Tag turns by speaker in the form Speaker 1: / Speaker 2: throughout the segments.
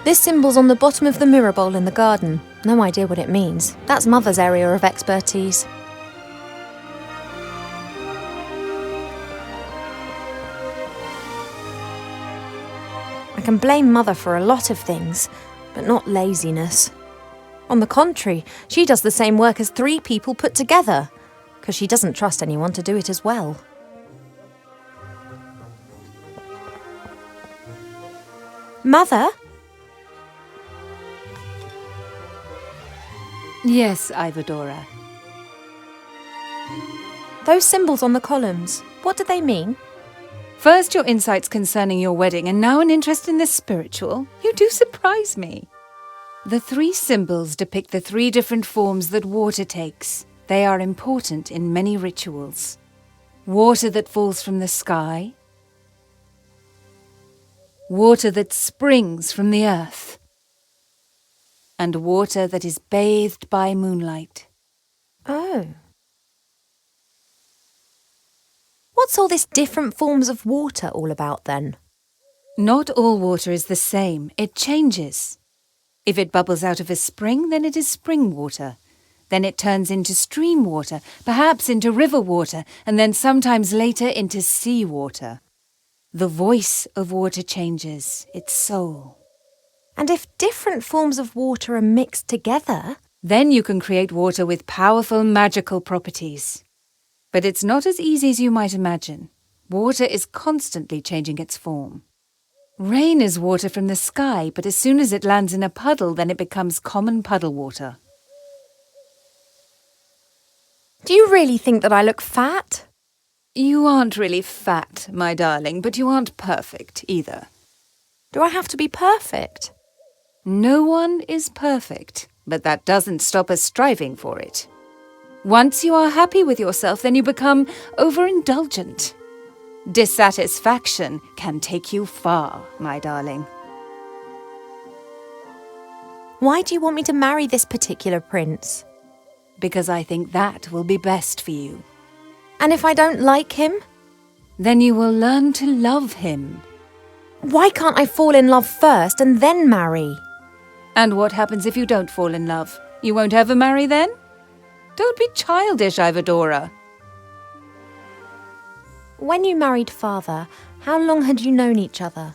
Speaker 1: This symbol's on the bottom of the mirror bowl in the garden. No idea what it means. That's Mother's area of expertise. I can blame Mother for a lot of things, but not laziness. On the contrary, she does the same work as 3 people put together, because she doesn't trust anyone to do it as well. Mother?
Speaker 2: Yes, Ivadora.
Speaker 1: Those symbols on the columns, what do they mean?
Speaker 2: First your insights concerning your wedding, and now an interest in the spiritual. You do surprise me. The 3 symbols depict the 3 different forms that water takes. They are important in many rituals. Water that falls from the sky. Water that springs from the earth. And water that is bathed by moonlight.
Speaker 1: Oh. What's all this different forms of water all about then?
Speaker 2: Not all water is the same. It changes. If it bubbles out of a spring, then it is spring water. Then it turns into stream water, perhaps into river water, and then sometimes later into sea water. The voice of water changes, its soul.
Speaker 1: And if different forms of water are mixed together...
Speaker 2: Then you can create water with powerful magical properties. But it's not as easy as you might imagine. Water is constantly changing its form. Rain is water from the sky, but as soon as it lands in a puddle, then it becomes common puddle water.
Speaker 1: Do you really think that I look fat?
Speaker 2: You aren't really fat, my darling, but you aren't perfect either.
Speaker 1: Do I have to be perfect?
Speaker 2: No one is perfect, but that doesn't stop us striving for it. Once you are happy with yourself, then you become overindulgent. Dissatisfaction can take you far, my darling.
Speaker 1: Why do you want me to marry this particular prince?
Speaker 2: Because I think that will be best for you.
Speaker 1: And if I don't like him?
Speaker 2: Then you will learn to love him.
Speaker 1: Why can't I fall in love first and then marry?
Speaker 2: And what happens if you don't fall in love? You won't ever marry then? Don't be childish, Ivadora.
Speaker 1: When you married Father, how long had you known each other?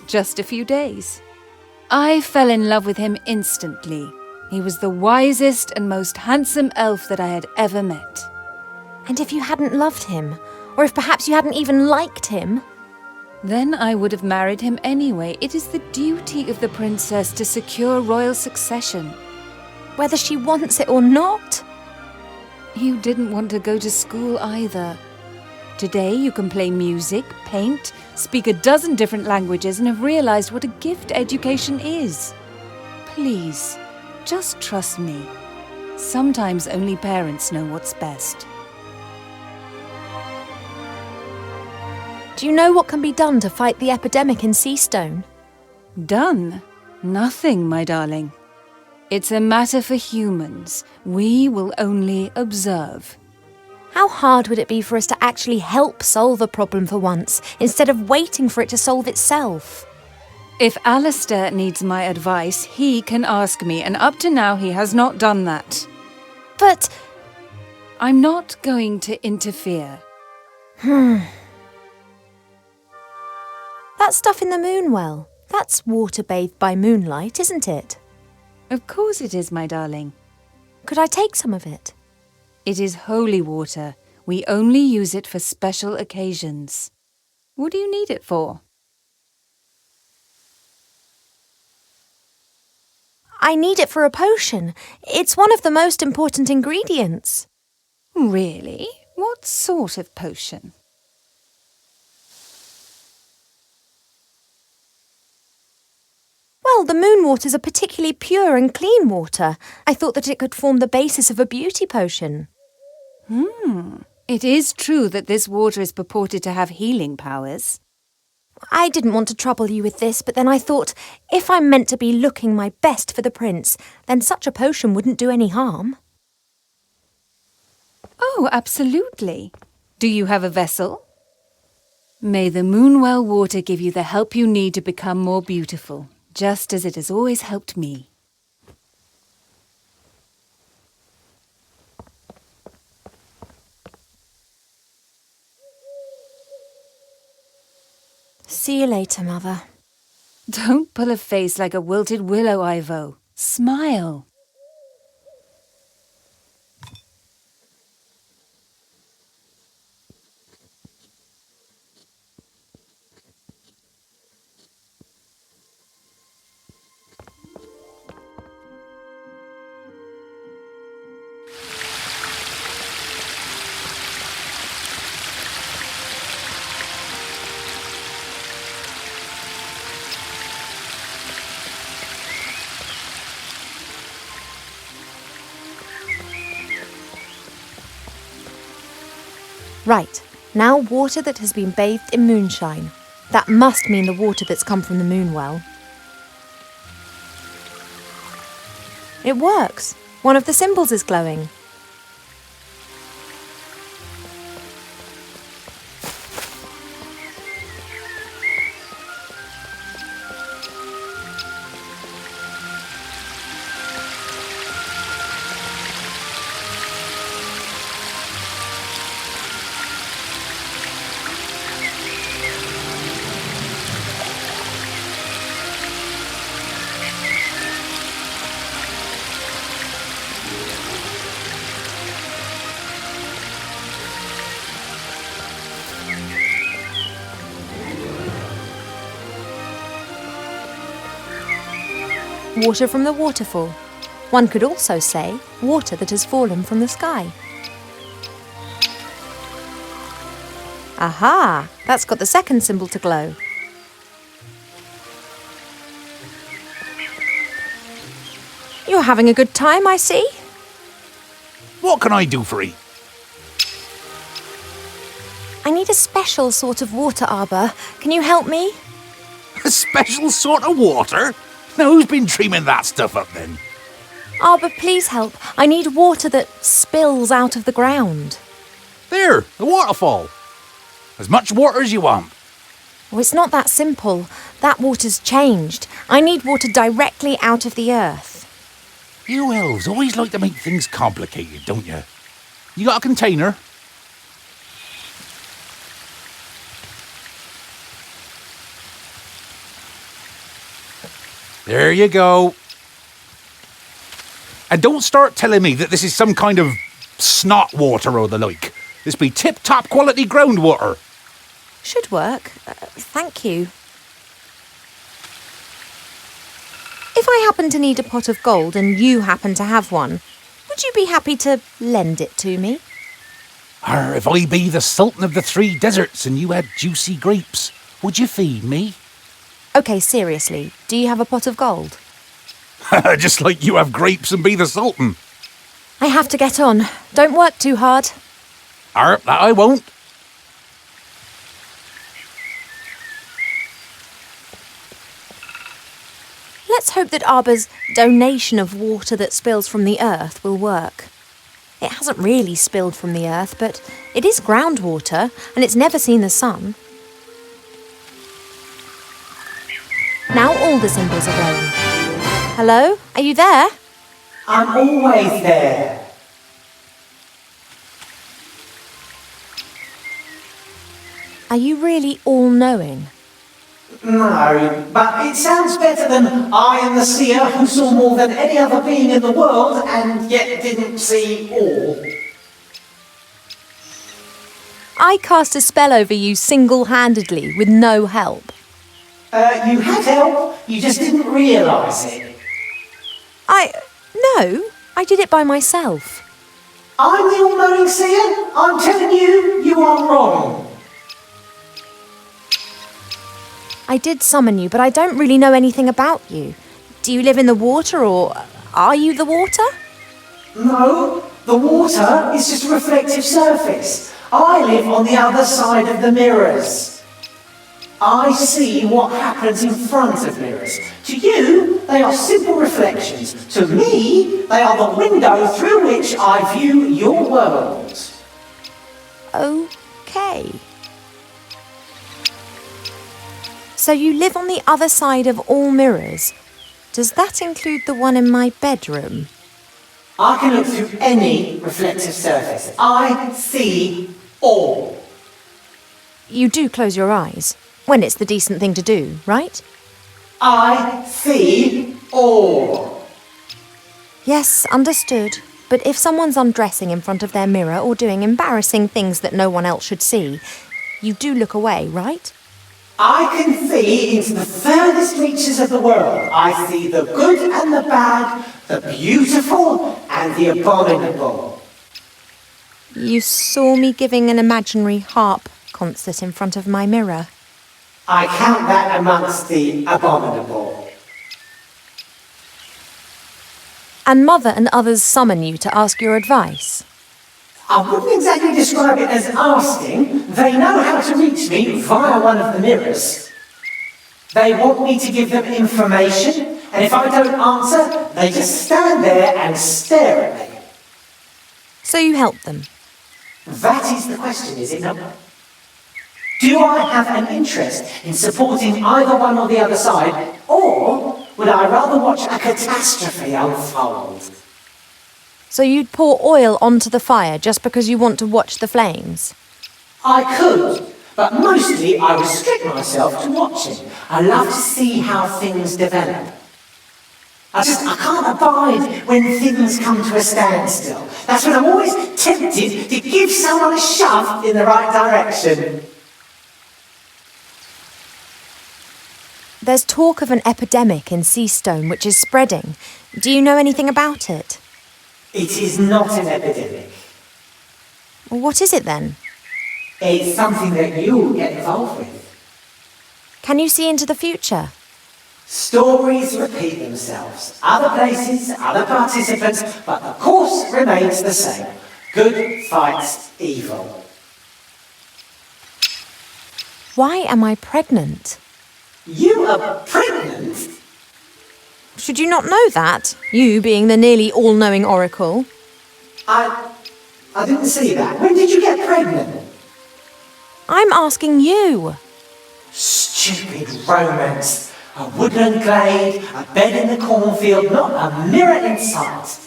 Speaker 2: Just a few days. I fell in love with him instantly. He was the wisest and most handsome elf that I had ever met.
Speaker 1: And if you hadn't loved him, or if perhaps you hadn't even liked him?
Speaker 2: Then I would have married him anyway. It is the duty of the princess to secure royal succession.
Speaker 1: Whether she wants it or not?
Speaker 2: You didn't want to go to school either. Today you can play music, paint, speak a dozen different languages and have realized what a gift education is. Please, just trust me. Sometimes only parents know what's best.
Speaker 1: Do you know what can be done to fight the epidemic in Seastone?
Speaker 2: Done? Nothing, my darling. It's a matter for humans. We will only observe.
Speaker 1: How hard would it be for us to actually help solve a problem for once, instead of waiting for it to solve itself?
Speaker 2: If Alistair needs my advice, he can ask me, and up to now he has not done that.
Speaker 1: But...
Speaker 2: I'm not going to interfere.
Speaker 1: That stuff in the moonwell, that's water bathed by moonlight, isn't it?
Speaker 2: Of course it is, my darling.
Speaker 1: Could I take some of it?
Speaker 2: It is holy water. We only use it for special occasions. What do you need it for?
Speaker 1: I need it for a potion. It's one of the most important ingredients.
Speaker 2: Really? What sort of potion?
Speaker 1: Well, the moon waters are particularly pure and clean water. I thought that it could form the basis of a beauty potion.
Speaker 2: It is true that this water is purported to have healing powers.
Speaker 1: I didn't want to trouble you with this, but then I thought, if I'm meant to be looking my best for the prince, then such a potion wouldn't do any harm.
Speaker 2: Oh, absolutely. Do you have a vessel? May the moonwell water give you the help you need to become more beautiful. just as it has always helped me.
Speaker 1: See you later, Mother.
Speaker 2: Don't pull a face like a wilted willow, Ivo. Smile.
Speaker 1: Right, now water that has been bathed in moonshine. That must mean the water that's come from the moon well. It works. One of the symbols is glowing. Water from the waterfall. One could also say water that has fallen from the sky. Aha! That's got the second symbol to glow. You're having a good time, I see.
Speaker 3: What can I do for 'ee?
Speaker 1: I need a special sort of water arbor. Can you help me?
Speaker 3: A special sort of water? Now who's been dreaming that stuff up then?
Speaker 1: Arbor, please help. I need water that spills out of the ground.
Speaker 3: There, the waterfall. As much water as you want.
Speaker 1: Oh, it's not that simple. That water's changed. I need water directly out of the earth.
Speaker 3: You elves always like to make things complicated, don't you? You got a container? There you go. And don't start telling me that this is some kind of snot water or the like. This be tip-top quality groundwater.
Speaker 1: Should work. Thank you. If I happen to need a pot of gold and you happen to have one, would you be happy to lend it to me?
Speaker 3: Or if I be the Sultan of the Three Deserts and you had juicy grapes, would you feed me?
Speaker 1: OK, seriously, do you have a pot of gold?
Speaker 3: Just like you have grapes and be the Sultan.
Speaker 1: I have to get on. Don't work too hard.
Speaker 3: That I won't.
Speaker 1: Let's hope that Arbor's donation of water that spills from the earth will work. It hasn't really spilled from the earth, but it is groundwater and it's never seen the sun. Now all the symbols are going. Hello? Are you there?
Speaker 4: I'm always there.
Speaker 1: Are you really all-knowing?
Speaker 4: No, but it sounds better than I am the seer who saw more than any other being in the world and yet didn't see all.
Speaker 1: I cast a spell over you single-handedly with no help.
Speaker 4: You had help, you just didn't realise it.
Speaker 1: No, I did it by myself.
Speaker 4: I'm the all-knowing seer. I'm telling you, you are wrong.
Speaker 1: I did summon you, but I don't really know anything about you. Do you live in the water, or are you the water?
Speaker 4: No, the water is just a reflective surface. I live on the other side of the mirrors. I see what happens in front of mirrors. To you, they are simple reflections. To me, they are the window through which I view your world.
Speaker 1: Okay. So you live on the other side of all mirrors? Does that include the one in my bedroom?
Speaker 4: I can look through any reflective surface. I see all.
Speaker 1: You do close your eyes, when it's the decent thing to do, right?
Speaker 4: I see all.
Speaker 1: Yes, understood. But if someone's undressing in front of their mirror or doing embarrassing things that no one else should see, you do look away, right?
Speaker 4: I can see into the furthest reaches of the world. I see the good and the bad, the beautiful and the abominable.
Speaker 1: You saw me giving an imaginary harp concert in front of my mirror.
Speaker 4: I count that amongst the abominable.
Speaker 1: And Mother and others summon you to ask your advice.
Speaker 4: I wouldn't exactly describe it as asking. They know how to reach me via one of the mirrors. They want me to give them information, and if I don't answer, they just stand there and stare at me.
Speaker 1: So you help them.
Speaker 4: That is the question, is it not? Do I have an interest in supporting either one or the other side, or would I rather watch a catastrophe unfold?
Speaker 1: So you'd pour oil onto the fire just because you want to watch the flames?
Speaker 4: I could, but mostly I restrict myself to watching. I love to see how things develop. I can't abide when things come to a standstill. That's when I'm always tempted to give someone a shove in the right direction.
Speaker 1: There's talk of an epidemic in Seastone which is spreading. Do you know anything about it?
Speaker 4: It is not an epidemic.
Speaker 1: Well, what is it then?
Speaker 4: It's something that you'll get involved with.
Speaker 1: Can you see into the future?
Speaker 4: Stories repeat themselves. Other places, other participants, but the course remains the same. Good fights evil.
Speaker 1: Why am I pregnant?
Speaker 4: You are pregnant?
Speaker 1: Should you not know that? You being the nearly all-knowing oracle.
Speaker 4: I didn't see that. When did you get pregnant?
Speaker 1: I'm asking you.
Speaker 4: Stupid romance. A woodland glade, a bed in the cornfield, not a mirror in sight.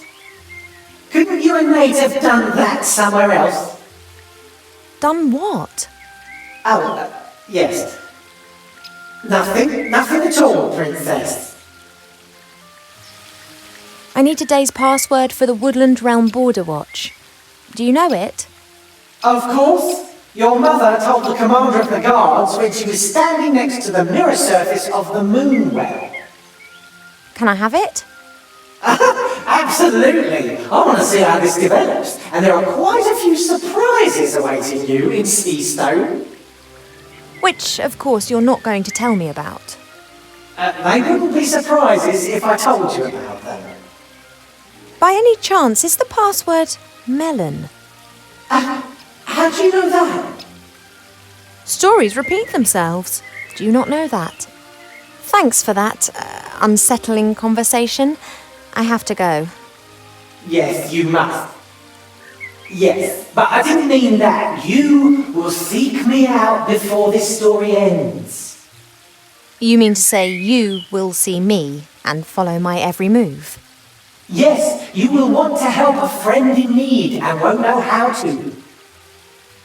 Speaker 4: Couldn't you and Mate have done that somewhere else?
Speaker 1: Done what?
Speaker 4: Oh, yes. Nothing at all, Princess.
Speaker 1: I need today's password for the Woodland Realm Border Watch. Do you know it?
Speaker 4: Of course. Your mother told the commander of the guards when she was standing next to the mirror surface of the moon well.
Speaker 1: Can I have it?
Speaker 4: Absolutely. I want to see how this develops. And there are quite a few surprises awaiting you in Seastone.
Speaker 1: Which, of course, you're not going to tell me about.
Speaker 4: They wouldn't be surprises if I told you about them.
Speaker 1: By any chance, is the password melon?
Speaker 4: How do you know that?
Speaker 1: Stories repeat themselves. Do you not know that? Thanks for that unsettling conversation. I have to go.
Speaker 4: Yes, you must. Yes, but I didn't mean that. You will seek me out before this story ends.
Speaker 1: You mean to say you will see me and follow my every move?
Speaker 4: Yes, you will want to help a friend in need and won't know how to.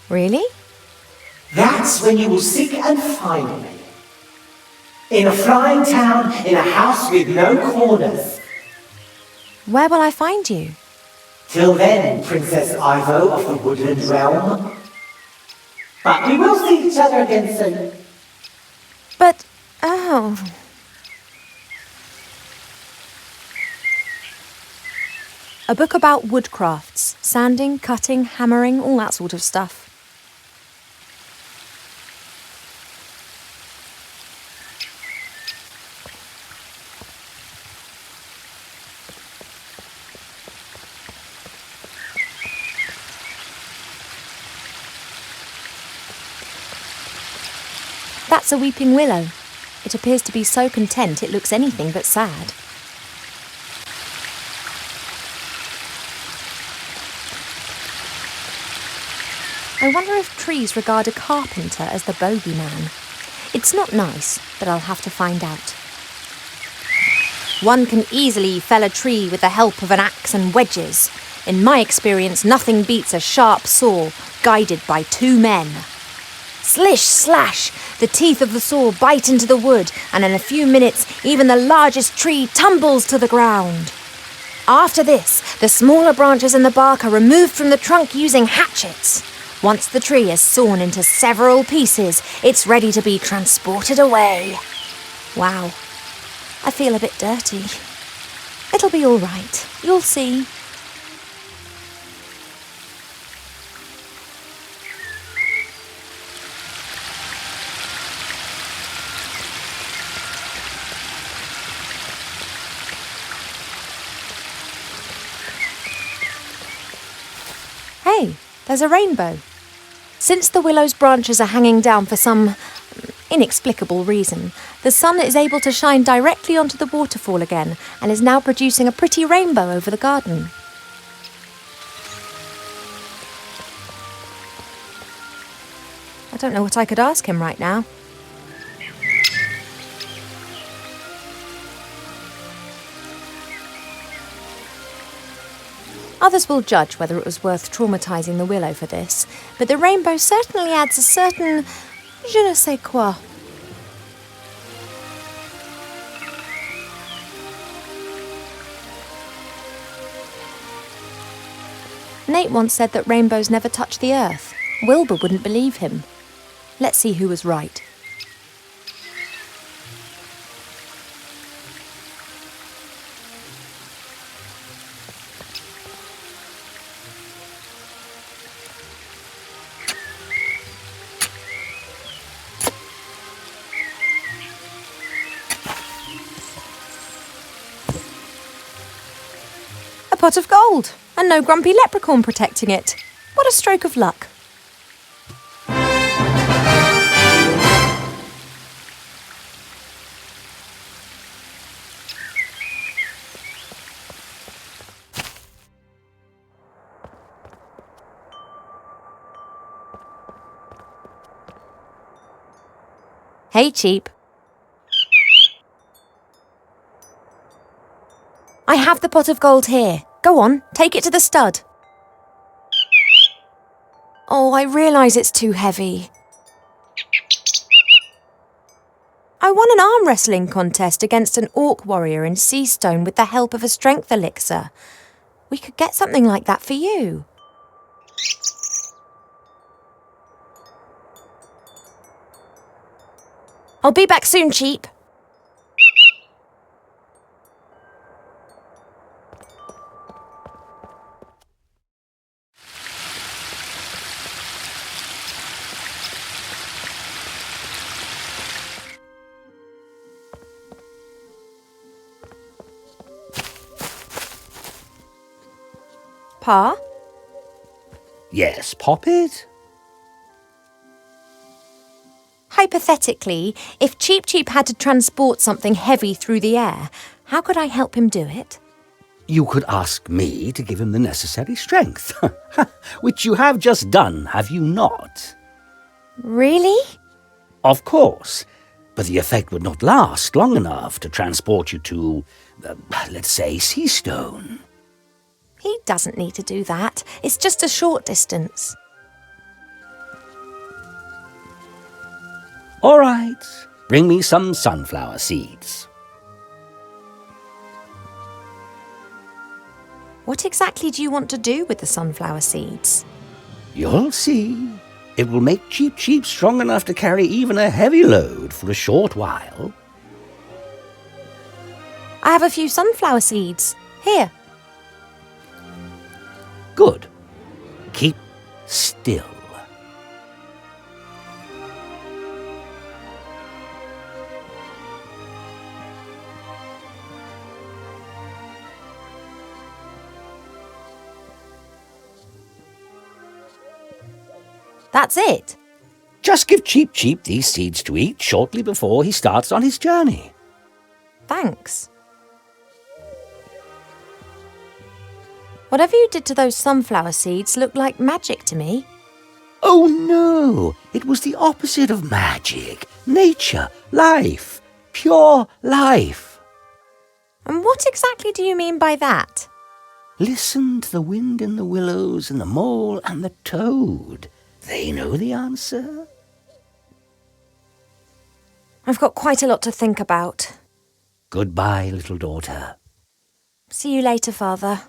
Speaker 1: Really?
Speaker 4: That's when you will seek and find me. In a flying town, in a house with no corners.
Speaker 1: Where will I find you?
Speaker 4: Till then, Princess Ivo of the Woodland Realm. But we will see each other again soon.
Speaker 1: But, oh... A book about woodcrafts, sanding, cutting, hammering, all that sort of stuff. That's a weeping willow. It appears to be so content it looks anything but sad. I wonder if trees regard a carpenter as the bogeyman. It's not nice, but I'll have to find out. One can easily fell a tree with the help of an axe and wedges. In my experience, nothing beats a sharp saw guided by 2 men. Slish, slash! The teeth of the saw bite into the wood, and in a few minutes, even the largest tree tumbles to the ground. After this, the smaller branches and the bark are removed from the trunk using hatchets. Once the tree is sawn into several pieces, it's ready to be transported away. Wow, I feel a bit dirty. It'll be all right, you'll see. Hey, there's a rainbow. Since the willow's branches are hanging down for some inexplicable reason, the sun is able to shine directly onto the waterfall again and is now producing a pretty rainbow over the garden. I don't know what I could ask him right now. Others will judge whether it was worth traumatising the willow for this, but the rainbow certainly adds a certain je ne sais quoi. Nate once said that rainbows never touch the earth. Wilbur wouldn't believe him. Let's see who was right. A pot of gold, and no grumpy leprechaun protecting it. What a stroke of luck. Hey, Cheap. I have the pot of gold here. Go on, take it to the stud. Oh, I realise it's too heavy. I won an arm wrestling contest against an orc warrior in Seastone with the help of a strength elixir. We could get something like that for you. I'll be back soon, Cheap. Pa?
Speaker 5: Yes, Poppet?
Speaker 1: Hypothetically, if Cheap Cheap had to transport something heavy through the air, how could I help him do it?
Speaker 5: You could ask me to give him the necessary strength, which you have just done, have you not?
Speaker 1: Really?
Speaker 5: Of course, but the effect would not last long enough to transport you to, let's say, Seastone.
Speaker 1: He doesn't need to do that. It's just a short distance.
Speaker 5: All right, bring me some sunflower seeds.
Speaker 1: What exactly do you want to do with the sunflower seeds?
Speaker 5: You'll see. It will make Cheap Cheap strong enough to carry even a heavy load for a short while.
Speaker 1: I have a few sunflower seeds. Here.
Speaker 5: Good. Keep still.
Speaker 1: That's it.
Speaker 5: Just give Cheap Cheap these seeds to eat shortly before he starts on his journey.
Speaker 1: Thanks. Whatever you did to those sunflower seeds looked like magic to me.
Speaker 5: Oh no, it was the opposite of magic. Nature, life, pure life.
Speaker 1: And what exactly do you mean by that?
Speaker 5: Listen to the wind in the willows and the mole and the toad. They know the answer.
Speaker 1: I've got quite a lot to think about.
Speaker 5: Goodbye, little daughter.
Speaker 1: See you later, Father.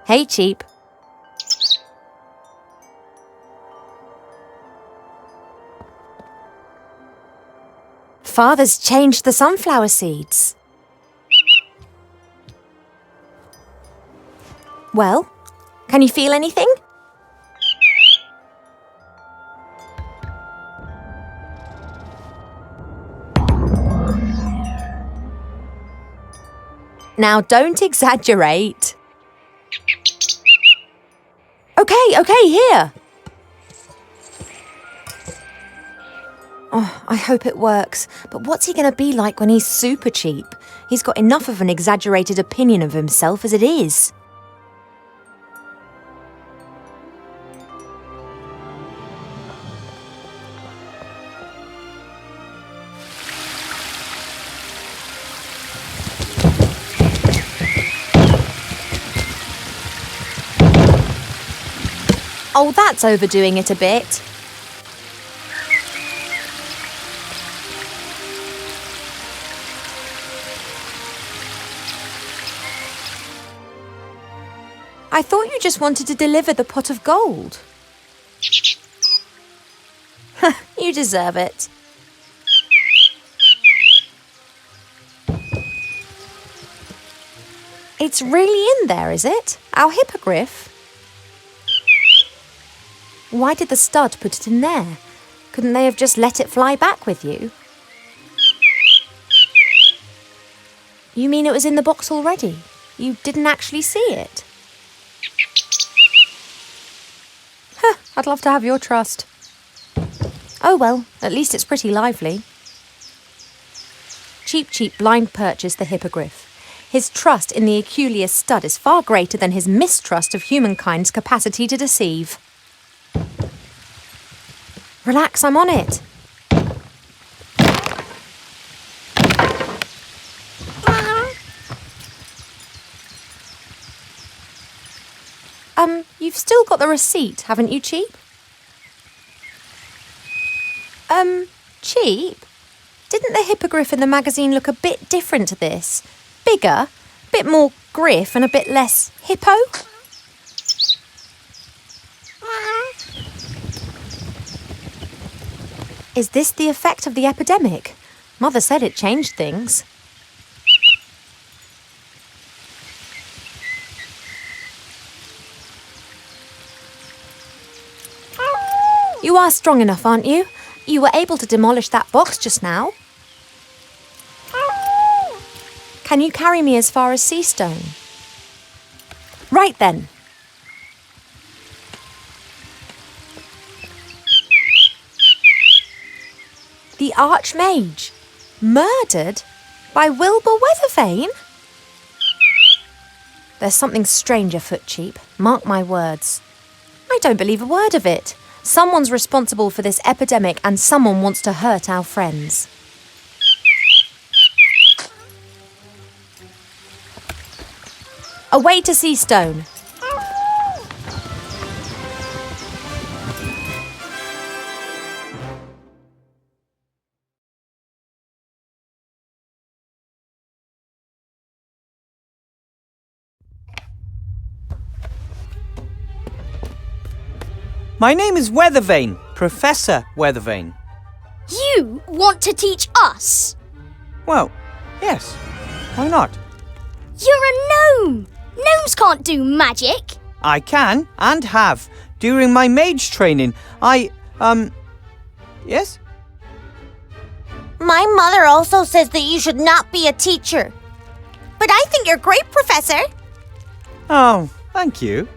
Speaker 1: Hey, Cheap. Father's changed the sunflower seeds. Well, can you feel anything? Now, don't exaggerate. Okay, here. Oh, I hope it works. But what's he going to be like when he's super cheap? He's got enough of an exaggerated opinion of himself as it is. Oh, that's overdoing it a bit. I thought you just wanted to deliver the pot of gold. You deserve it. It's really in there, is it? Our hippogriff? Why did the stud put it in there? Couldn't they have just let it fly back with you? You mean it was in the box already? You didn't actually see it? I'd love to have your trust. Oh well, at least it's pretty lively. Cheap blind purchased the hippogriff. His trust in the Aculeus stud is far greater than his mistrust of humankind's capacity to deceive. Relax, I'm on it. You've still got the receipt, haven't you, Cheap? Cheap? Didn't the hippogriff in the magazine look a bit different to this? Bigger, a bit more griff and a bit less hippo? Is this the effect of the epidemic? Mother said it changed things. You are strong enough, aren't you? You were able to demolish that box just now. Can you carry me as far as Seastone? Right then. The Archmage, murdered by Wilbur Weathervane? There's something strange afoot, Cheap. Mark my words. I don't believe a word of it. Someone's responsible for this epidemic and someone wants to hurt our friends. Away to Seastone.
Speaker 6: My name is Weathervane, Professor Weathervane.
Speaker 7: You want to teach us?
Speaker 6: Well, yes. Why not?
Speaker 7: You're a gnome! Gnomes can't do magic!
Speaker 6: I can, and have. During my mage training, Yes?
Speaker 8: My mother also says that you should not be a teacher. But I think you're great, Professor.
Speaker 6: Oh, thank you.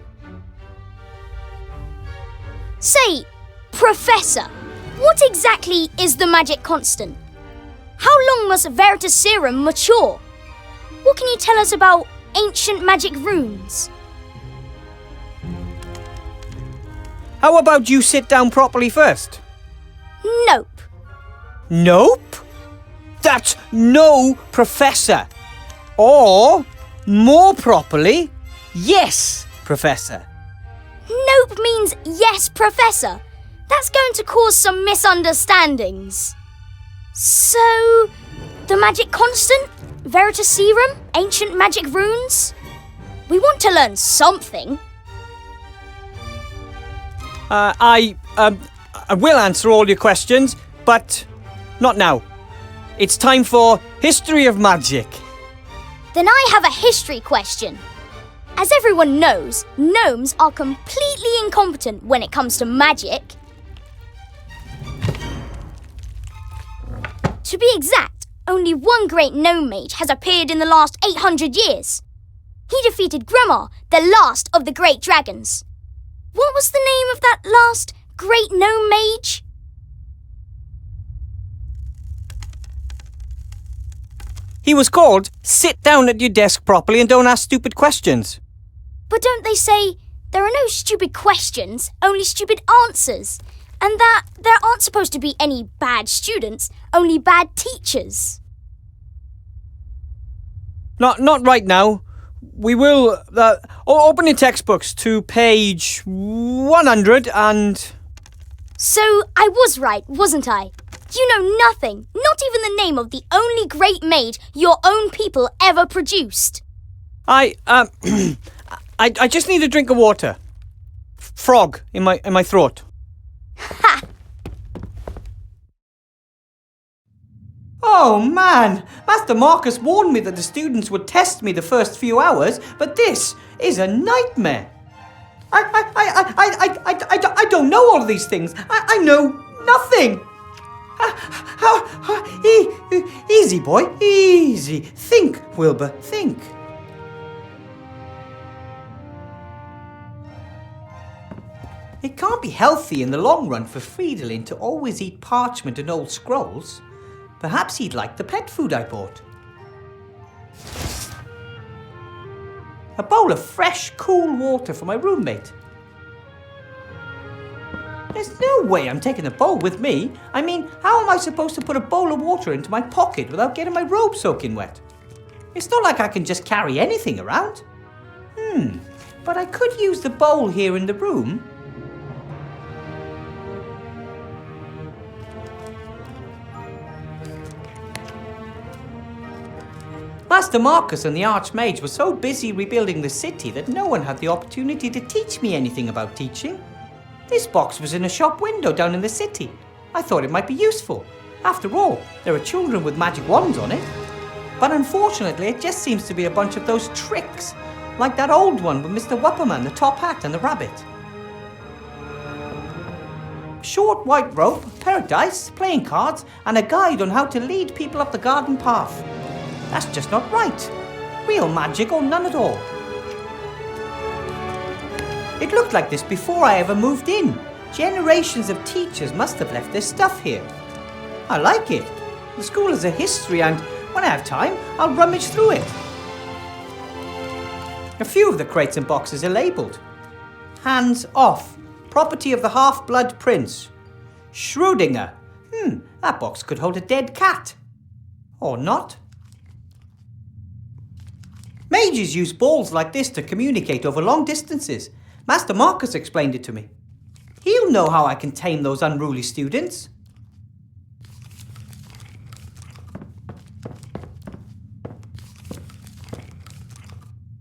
Speaker 7: Say, Professor, what exactly is the magic constant? How long must Veritaserum mature? What can you tell us about ancient magic runes?
Speaker 6: How about you sit down properly first?
Speaker 7: Nope.
Speaker 6: Nope? That's no, Professor. Or, more properly, yes, Professor.
Speaker 7: Nope means yes, Professor. That's going to cause some misunderstandings. So, the magic constant? Veritaserum? Ancient magic runes? We want to learn something.
Speaker 6: I will answer all your questions, but not now. It's time for History of Magic.
Speaker 7: Then I have a history question. As everyone knows, gnomes are completely incompetent when it comes to magic. To be exact, only one great gnome mage has appeared in the last 800 years. He defeated Gremar, the last of the great dragons. What was the name of that last great gnome mage?
Speaker 6: He was called, sit down at your desk properly and don't ask stupid questions.
Speaker 7: But don't they say there are no stupid questions, only stupid answers? And that there aren't supposed to be any bad students, only bad teachers?
Speaker 6: Not right now. We will open your textbooks to page 100 and...
Speaker 7: So I was right, wasn't I? You know nothing, not even the name of the only great maid your own people ever produced.
Speaker 6: I just need a drink of water. Frog in my throat.
Speaker 7: Ha!
Speaker 6: Oh man, Master Marcus warned me that the students would test me the first few hours, but this is a nightmare. I don't know all of these things. I know nothing. Easy, boy, easy. Think, Wilbur, think. It can't be healthy in the long run for Fridolin to always eat parchment and old scrolls. Perhaps he'd like the pet food I bought. A bowl of fresh, cool water for my roommate. There's no way I'm taking the bowl with me. I mean, how am I supposed to put a bowl of water into my pocket without getting my robe soaking wet? It's not like I can just carry anything around. But I could use the bowl here in the room. Master Marcus and the Archmage were so busy rebuilding the city that no one had the opportunity to teach me anything about teaching. This box was in a shop window down in the city. I thought it might be useful. After all, there are children with magic wands on it. But unfortunately, it just seems to be a bunch of those tricks, like that old one with Mr. Wupperman, the top hat and the rabbit. Short white rope, a pair of dice, playing cards, and a guide on how to lead people up the garden path. That's just not right. Real magic or none at all. It looked like this before I ever moved in. Generations of teachers must have left their stuff here. I like it. The school has a history and when I have time, I'll rummage through it. A few of the crates and boxes are labelled. Hands off. Property of the half-blood prince. Schrödinger. That box could hold a dead cat. Or not. Mages use balls like this to communicate over long distances. Master Marcus explained it to me. He'll know how I can tame those unruly students.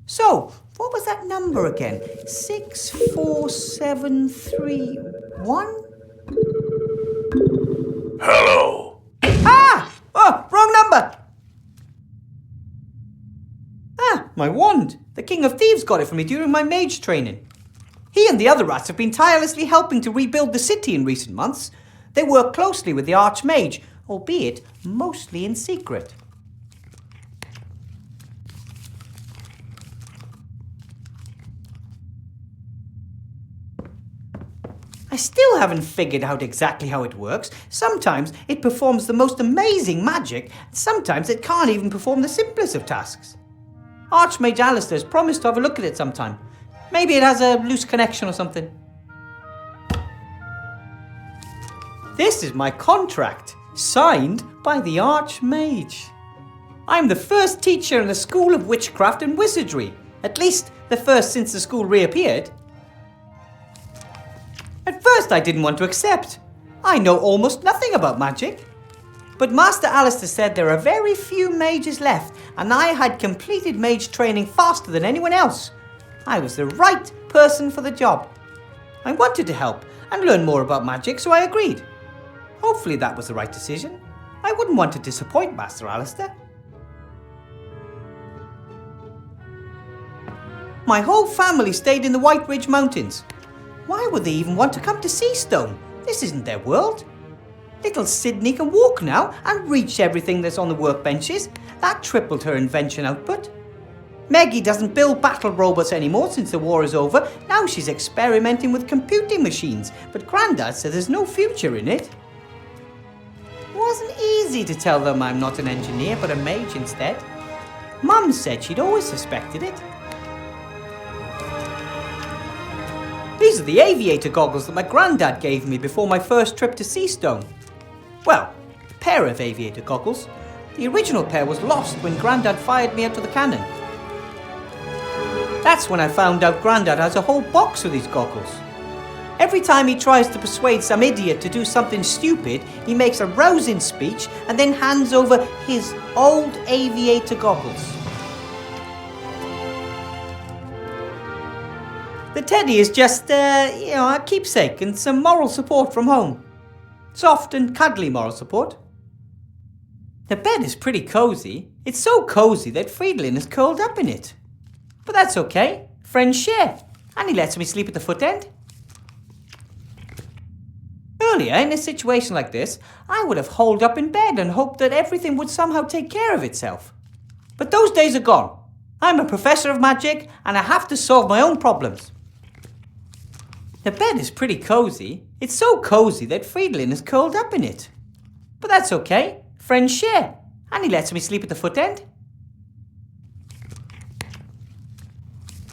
Speaker 6: So, what was that number again? 64731?
Speaker 9: Hello.
Speaker 6: Ah! Oh, wrong number! Ah, my wand. The King of Thieves got it for me during my mage training. He and the other rats have been tirelessly helping to rebuild the city in recent months. They work closely with the Archmage, albeit mostly in secret. I still haven't figured out exactly how it works. Sometimes it performs the most amazing magic, and sometimes it can't even perform the simplest of tasks. Archmage Alistair has promised to have a look at it sometime. Maybe it has a loose connection or something. This is my contract, signed by the Archmage. I'm the first teacher in the School of Witchcraft and Wizardry, at least the first since the school reappeared. At first I didn't want to accept. I know almost nothing about magic. But Master Alistair said there are very few mages left, and I had completed mage training faster than anyone else. I was the right person for the job. I wanted to help and learn more about magic, so I agreed. Hopefully that was the right decision. I wouldn't want to disappoint Master Alistair. My whole family stayed in the White Ridge Mountains. Why would they even want to come to Seastone? This isn't their world. Little Sydney can walk now and reach everything that's on the workbenches. That tripled her invention output. Meggie doesn't build battle robots anymore since the war is over. Now she's experimenting with computing machines, but Grandad said there's no future in it. It wasn't easy to tell them I'm not an engineer but a mage instead. Mum said she'd always suspected it. These are the aviator goggles that my granddad gave me before my first trip to Seastone. Well, a pair of aviator goggles. The original pair was lost when Grandad fired me out of the cannon. That's when I found out Grandad has a whole box of these goggles. Every time he tries to persuade some idiot to do something stupid, he makes a rousing speech and then hands over his old aviator goggles. The teddy is just, a keepsake and some moral support from home. Soft and cuddly moral support. The bed is pretty cozy. It's so cozy that Friedlin is curled up in it. But that's okay. Friends share. And he lets me sleep at the foot end. Earlier, in a situation like this, I would have holed up in bed and hoped that everything would somehow take care of itself. But those days are gone. I'm a professor of magic and I have to solve my own problems. The bed is pretty cozy. It's so cozy that Friedlin is curled up in it. But that's okay. Friends share. And he lets me sleep at the foot end.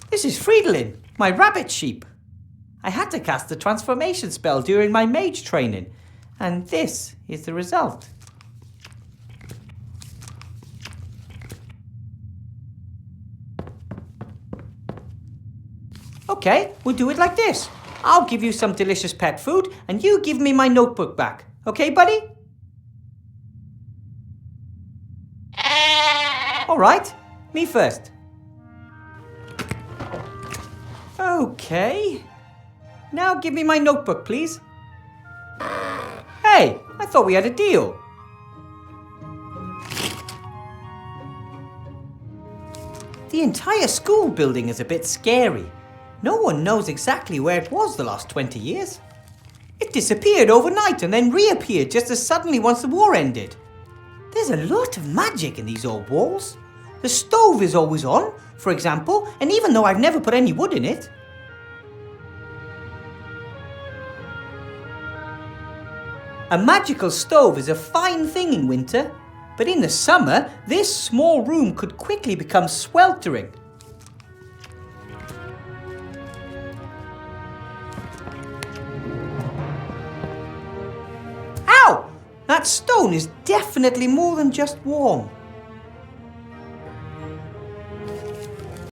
Speaker 6: This is Friedlin, my rabbit sheep. I had to cast the transformation spell during my mage training. And this is the result. Okay, we'll do it like this. I'll give you some delicious pet food, and you give me my notebook back. Okay, buddy? All right, me first. Okay. Now give me my notebook, please. Hey, I thought we had a deal. The entire school building is a bit scary. No one knows exactly where it was the last 20 years. It disappeared overnight and then reappeared just as suddenly once the war ended. There's a lot of magic in these old walls. The stove is always on, for example, and even though I've never put any wood in it. A magical stove is a fine thing in winter, but in the summer, this small room could quickly become sweltering. Ow! That stone is definitely more than just warm.